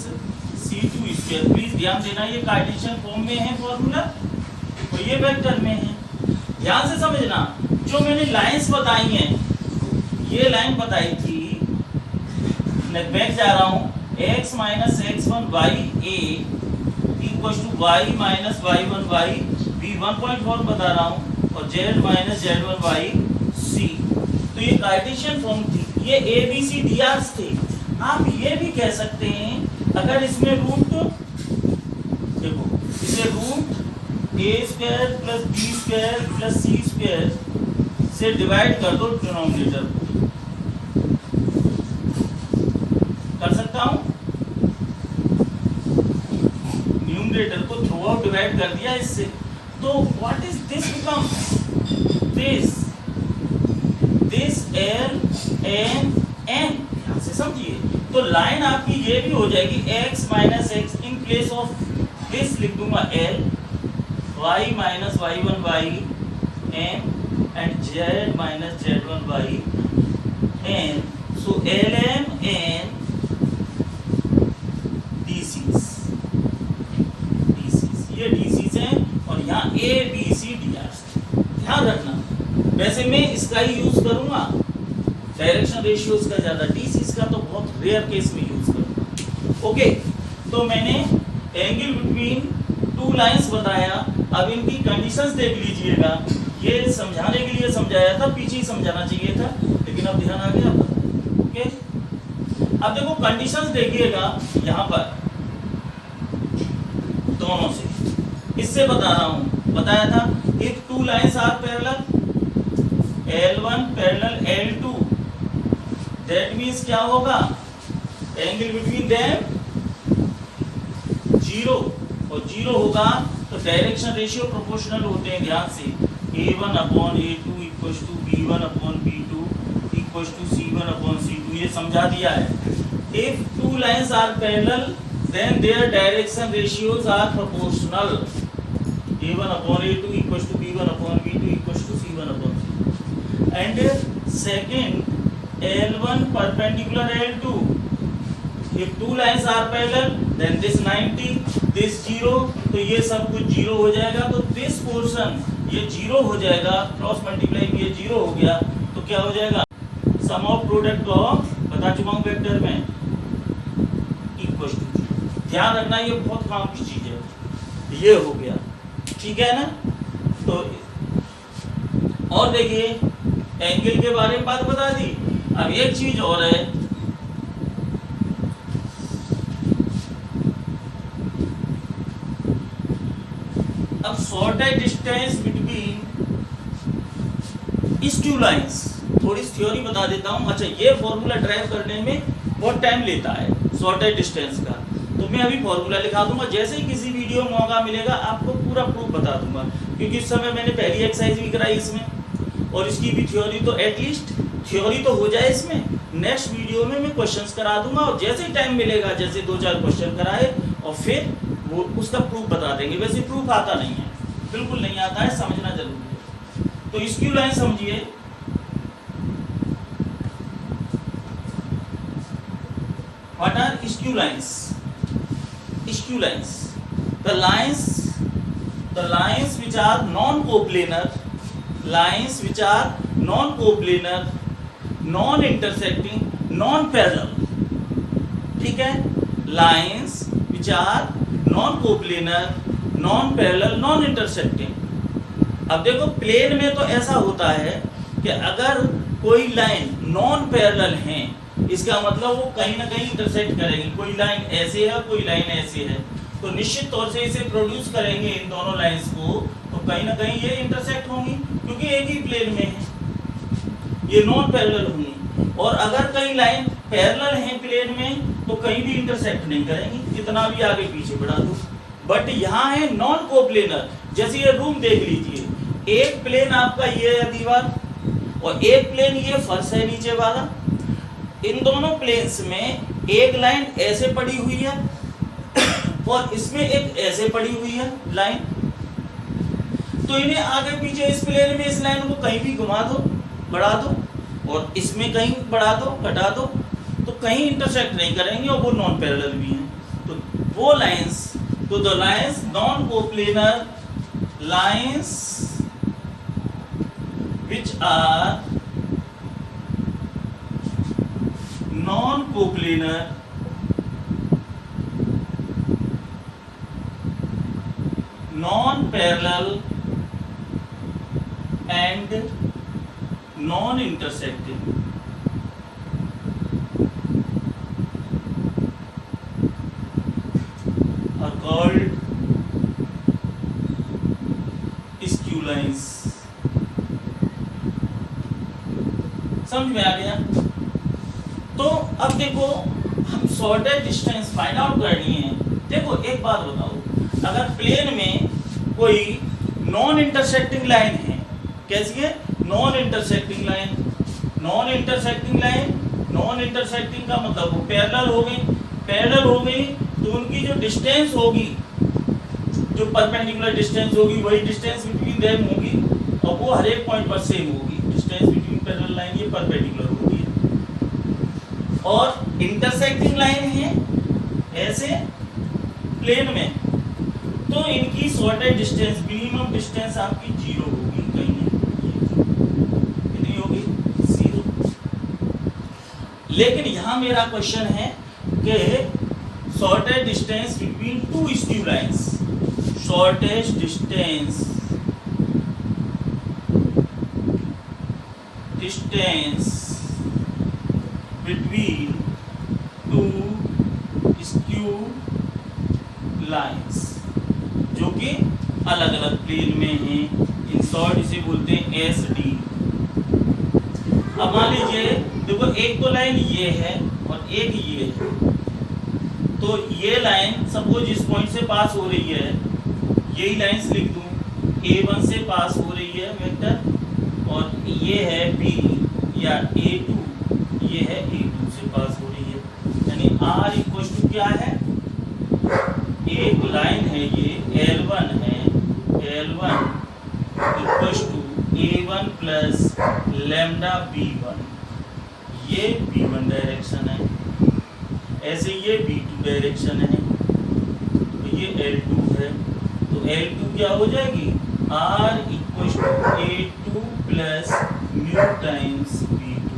C2 square. Please ध्यान देना, ये कार्टेशियन फॉर्म में है फॉर्मूला, तो ये वेक्टर में है। ध्यान से समझना, जो मैंने लाइंस बताई हैं, ये लाइन बताई थी, मैं बैक जा रहा हूँ, x minus x1 y a equal to y minus y1 y b 1.4 बता रहा हूँ, और z minus z1 y c। तो ये कार्टेशियन फॉर्म थी, ये a b c d r थे। आप ये भी कह सकते हैं, अगर इसमें रूट, देखो इसे root a square plus b square plus c square से डिवाइड कर दो, डिनोमिनेटर कर सकता हूं, न्यूमरेटर को थ्रू आउट डिवाइड कर दिया इससे, तो what is this becomes this l n n, ध्यान से समझिए। तो लाइन आपकी ये भी हो जाएगी x minus x, in place of this लिख दूंगा l, y minus y1 y n and z minus z1 by n. So ln n DCs, ये DCs हैं और यहाँ a b c drs। ध्यान रखना, वैसे मैं इसका ही यूज करूंगा, डायरेक्शन रेशियोज का ज्यादा, DCs का तो बहुत रेयर केस में यूज करूंगा। ओके, तो मैंने एंगल बिटवीन टू लाइंस बताया। अब इनकी कंडीशंस देख लीजिएगा, ये समझाने के लिए समझाया था, पीछे ही समझाना चाहिए था, लेकिन अब ध्यान आ गया। ओके, अब देखो कंडीशंस देखिएगा यहाँ पर दोनों से, इससे बता रहा हूँ, बताया था if two lines are parallel, L1 parallel L2, that means क्या होगा, एंगल बिटवीन देम 0, और 0 होगा तो डायरेक्शन रेशियो प्रोपोर्शनल होते हैं, ध्यान से, A1 upon A2 equals to B1 upon B2 equals to C1 upon C2, ये समझा दिया है। If two lines are parallel then their direction ratios are proportional, A1 upon A2 equals to B1 upon B2 equals to C1 upon C2। And second, L1 perpendicular L2, if two lines are parallel then this 90 this 0, तो ये सब कुछ 0 हो जाएगा, तो this portion ये 0 हो जाएगा, क्रॉस मल्टीप्लाई ये 0 हो गया, तो क्या हो जाएगा, सम ऑफ प्रोडक्ट ऑफ, बता चुका हूँ वेक्टर में, इक्वल टू 0। ध्यान रखना, ये बहुत काम की चीज है, ये हो गया, ठीक है ना। तो और देखिए एंगल के बारे में बात बता दी। अब एक चीज और है, अब शॉर्टेस्ट डिस्टेंस बिटवीन इस टू लाइंस, थोड़ी थ्योरी बता देता हूं। अच्छा, ये फॉर्मूला ड्राइव करने में बहुत टाइम लेता है शॉर्टेस्ट डिस्टेंस का, तो मैं अभी फॉर्मूला लिखा दूंगा, जैसे ही किसी वीडियो में मौका मिलेगा आपको पूरा प्रूफ बता दूंगा, क्योंकि इस समय मैंने पहली एक्सरसाइज भी कराई इसमें, और इसकी भी थ्योरी, तो एटलीस्ट थ्योरी तो हो जाए इसमें। नेक्स्ट वीडियो में मैं क्वेश्चंस करा दूंगा, और जैसे ही टाइम मिलेगा, जैसे 2-4 क्वेश्चन कराए और फिर वो उसका प्रूफ बता देंगे। वैसे प्रूफ आता नहीं है, बिल्कुल नहीं आता है, समझना जरूरी है। तो स्क्यू लाइन समझिए, what are skew lines? Skew lines, the lines which are non-coplanar, lines which are non-coplanar, non-intersecting, non-parallel, ठीक है, lines which are non-coplanar, non-parallel, non-intersecting। अब देखो प्लेन में तो ऐसा होता है कि अगर कोई लाइन नॉन पैरेलल है, इसका मतलब वो कहीं ना कहीं इंटरसेक्ट करेगी। कोई लाइन ऐसे है, कोई लाइन ऐसे है, तो निश्चित तौर से इसे प्रोड्यूस करेंगे इन दोनों लाइंस को, तो कहीं ना कहीं ये इंटरसेक्ट होंगी, क्योंकि एक ही प्लेन में है, ये नॉन पैरेलल होंगी। और अगर कई लाइन पैरेलल हैं प्लेन में, तो कहीं भी इंटरसेक्ट नहीं करेंगी, कितना भी आगे पीछे बढ़ा दो। बट यहाँ है नॉन कोप्लेनर, जैसे ये रूम देख लीजिए, एक प्लेन आपका ये है दीवार, और एक प्लेन ये फर्श है नीचे वाला। इन दोनों प्लेन्स में एक लाइन ऐसे पड़ी हुई है और इसमें एक ऐसे पड़ी हुई है लाइन, तो इन्हें आगे पीछे इस प्लेन में इस लाइन को कहीं भी घुमा दो, बढ़ा दो, और इसमें कहीं बढ़ा दो, घटा दो, तो कहीं इंटरसेक्ट नहीं करेंगे, और वो नॉन पैरेलल भी हैं। तो वो लाइंस, तो the lines non coplanar lines which are non-coplanar non-parallel and non-intersecting are called skew lines। समझ में आ गया? तो अब देखो हम शॉर्टेस्ट डिस्टेंस फाइंड आउट करनी है। देखो एक बात बताओ, अगर प्लेन में कोई नॉन इंटरसेक्टिंग लाइन है, कैसी है? Non intersecting line. Non intersecting line, non intersecting का मतलब वो पैरेलल हो गई। पैरेलल हो गई तो उनकी जो डिस्टेंस होगी, जो परपेंडिकुलर डिस्टेंस होगी, वही डिस्टेंस बिटवीन देम होगी। और वो हर एक पॉइंट पर सेम होगी। डिस्टेंस बिटवीन पैरेलल लाइन ये परपेंडिकुलर होती है। और इंटरसेक्टिंग लाइन है ऐसे प्लेन में, तो इनकी शॉर्टेज डिस्टेंस, मिनिमम डिस्टेंस आपकी 0 होगी, कहीं कितनी होगी 0। लेकिन यहां मेरा क्वेश्चन है कि shortage distance between two skew lines, shortage distance between two skew lines जो कि अलग अलग प्लेन में हैं, इन शॉर्ट इसे बोलते हैं एस डी। अब मान लीजिए देखो एक तो लाइन ये है और एक ये है, तो ये लाइन सपोज इस पॉइंट से पास हो रही है, यही लाइंस लिख दूं, A1 से पास हो रही है वेक्टर, और ये है B या A2, ये है A2 से पास हो रही है, यानी R इक्वल टू क्या है, एक लाइन है ये L1 है, L1 equal to A1 plus lambda B1, ये B1 डायरेक्शन है, ऐसे ये B2 डायरेक्शन है, तो ये L2 है, तो L2 क्या हो जाएगी, R equal to A2 plus mu times B2।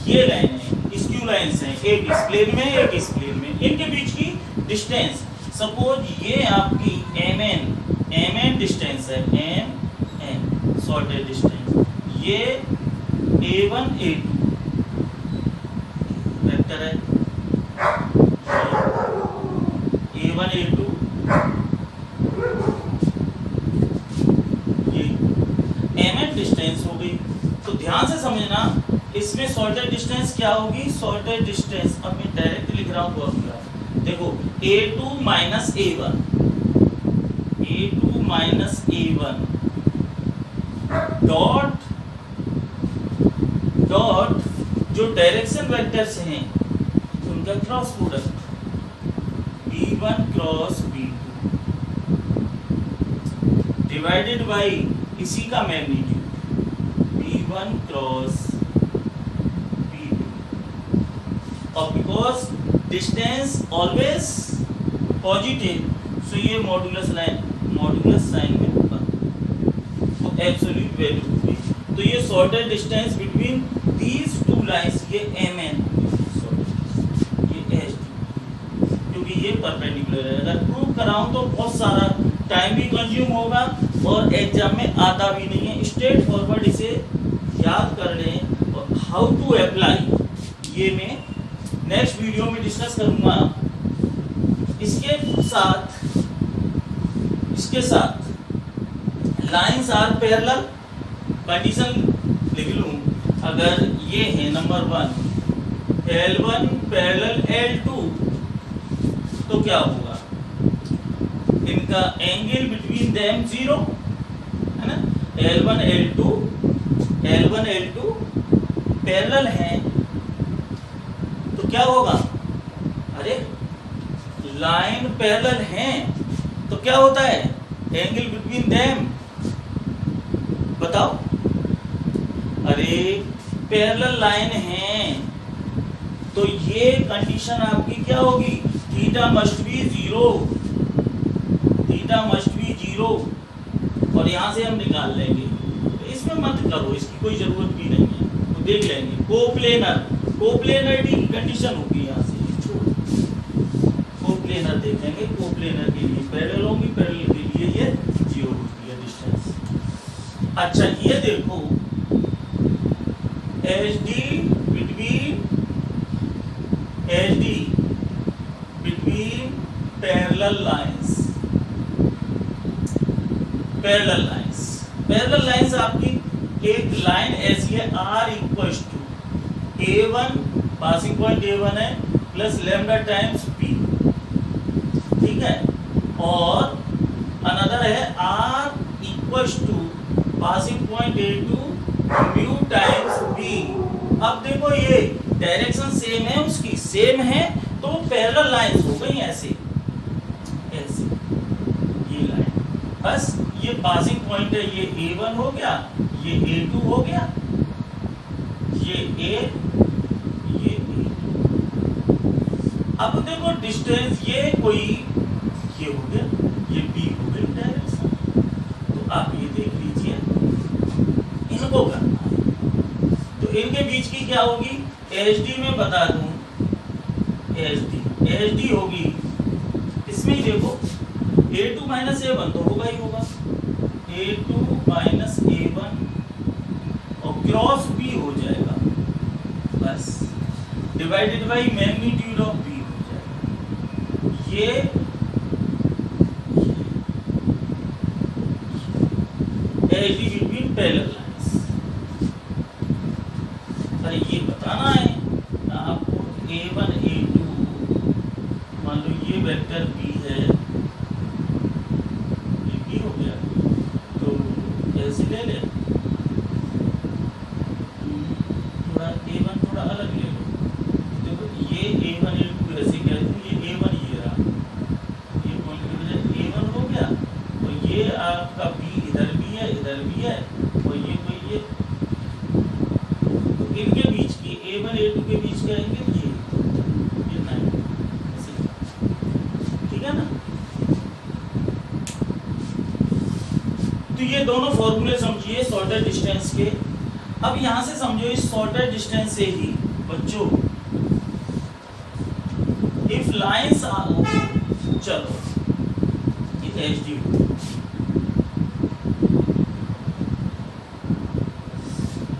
ये लाइन है, स्क्यू लाइन्स हैं, एक इस प्लेन में एक इस प्लेन में, इनके बीच की डिस्टेंस सपोज ये आपकी mn डिस्टेंस है, mn शॉर्टेज डिस्टेंस, ये A1 A2 वेक्टर है, A1 A2 ये mn डिस्टेंस हो गई। तो ध्यान से समझना इसमें शॉर्टेज डिस्टेंस क्या होगी, शॉर्टेज डिस्टेंस, अब मैं डायरेक्ट लिख रहा हूँ तो अब क्या देखो A2 minus A1, A2 minus A1 dot dot जो डायरेक्शन वेक्टर्स हैं उनका cross product B1 cross B2 divided by इसी का मैग्नीट्यूड B1 क्रॉस B2, और बिकॉज डिस्टेंस ऑलवेज पॉजिटिव, सो ये मॉडुलस साइन में होगा, तो एब्सोल्यूट वैल्यू होगी। तो ये shortage distance between these two lines, ये mn, ये एस, क्योंकि ये परपेंडिकुलर है। अगर प्रूव कराऊं तो बहुत सारा टाइम भी कंज्यूम होगा और एग्जाम में आता भी नहीं है। स्ट्रेट फॉरवर्ड इसे याद कर लें, और हाउ टू अप्लाई ये मैं नेक्स्ट वीडियो में डिस्कस करूंगा। इसके साथ लाइंस आर पैरेलल, कंडीशन लिख लूं, अगर ये है नंबर 1 L1 पैरेलल L2 तो क्या होगा, इनका एंगल बिटवीन देम 0 है ना, L1 L2 पैरेलल हैं, तो क्या होगा, अरे लाइन पैरेलल हैं तो क्या होता है, एंगल बिटवीन देम बताओ, अरे पैरेलल लाइन हैं तो ये कंडीशन आपकी क्या होगी, थीटा मस्ट बी 0, और यहां से हम निकाल लेंगे, तो इसमें मत करो, इसकी कोई जरूरत भी नहीं है, तो देख लेंगे। कोप्लेनर की कंडीशन होगी, यहाँ से कोप्लेनर देखेंगे, कोप्लेनर के लिए पैरेलल होगी, पैरेलल के लिए ये 0 होती है डिस्टेंस। अच्छा ये देखो HD बिटवीन पैरेलल लाइंस आपकी एक लाइन ऐसी है R equals to A1, passing point A1 है, प्लस लैम्डा टाइम्स P, ठीक है, और अनदर है R equals to passing point A2 mu times B। अब देखो ये डायरेक्शन सेम है, उसकी सेम है, तो पैरेलल लाइंस हो गई ऐसे ये लाइन, बस ये पासिंग पॉइंट है, ये A1 हो गया, ये A2 हो गया, ये A, ये A2। अब देखो डिस्टेंस ये कोई ये हो गया, ये B हो गई डायरेक्शन। तो आप ये देख लीजिए, इनको करना है तो इनके बीच की क्या होगी, HD में बता दूं, HD होगी, इसमें ही देखो A2 माइनस A1 तो होगा ही होगा, A2 माइनस A1 और क्रॉस B हो जाएगा, बस divided by magnitude of B हो जाएगा। ये HD बिटवीन पैरेलल लाइंस। अरे ये बताना है आपको, A1 A2 मान लो ये वेक्टर B है, ये B हो गया, तो ऐसे ले ले, थोड़ा A1 थोड़ा अलग ले लो, देखो ये A1 A2 ऐसे क्या है, ये A1 ये रहा, ये पॉइंट की वजह A1 हो गया, तो ये आपका B इधर भी है, इधर भी है, और ये कोई ये, तो इनके बीच की A1 A2 के बीच का एंगल ये 9, ठीक है ना। तो ये दोनों फॉर्मूले समझिए शॉर्टेस्ट डिस्टेंस के। अब यहां से समझो इस शॉर्टेस्ट डिस्टेंस से ही बच्चों, इफ लाइंस आर, चलो ये HD,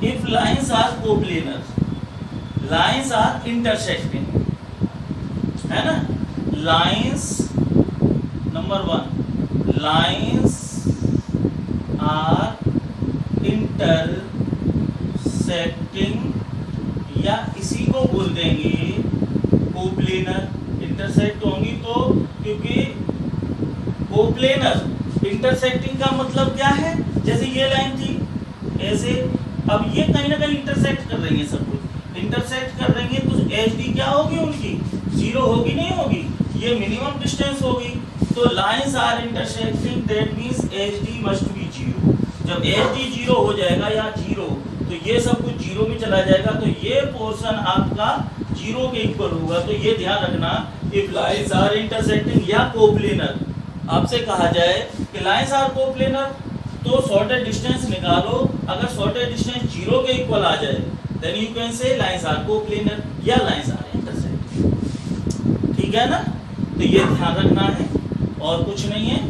if lines are coplanar, lines are intersecting, है ना, lines number 1, lines are intersecting, या इसी को बोल देंगे कोप्लेनर, इंटरसेक्ट होंगी तो, क्योंकि कोप्लेनर इंटरसेक्टिंग का मतलब क्या है, जैसे ये लाइन थी ऐसे, अब ये कहीं ना कहीं इंटरसेक्ट कर रही है, सब कुछ इंटरसेक्ट कर रही है, तो HD क्या होगी उनकी, 0 होगी नहीं होगी, ये मिनिमम डिस्टेंस होगी। तो lines are intersecting, that means HD must be 0। जब HD 0 हो जाएगा या 0, तो ये सब कुछ 0 में चला जाएगा, तो ये पोर्शन आपका 0 के इक्वल होगा। तो ये ध्यान रखना, इफ लाइंस आर इंटरसेक्टिंग या कोप्लेनर, आपसे कहा जाए कि लाइंस आर कोप्लेनर, तो शॉर्टेस्ट डिस्टेंस निकालो, अगर शॉर्टेस्ट डिस्टेंस 0 के इक्वल आ जाए, then you can say lines are coplanar या लाइंस आर इंटरसेक्टिंग, ठीक है ना। तो ये ध्यान रखना है और कुछ नहीं है,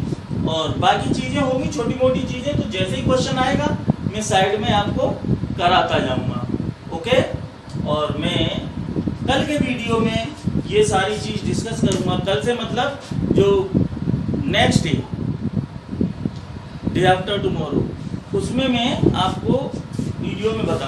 और बाकी चीजें होंगी छोटी मोटी चीजें, तो जैसे ही क्वेश्चन आएगा मैं साइड में आपको कराता जाऊंगा, ओके। और मैं कल के वीडियो में ये सारी चीज डिस्कस करूंगा, कल से मतलब जो नेक्स्ट डे आफ्टर टुमारो, उसमें मैं आपको वीडियो में बताऊंगा।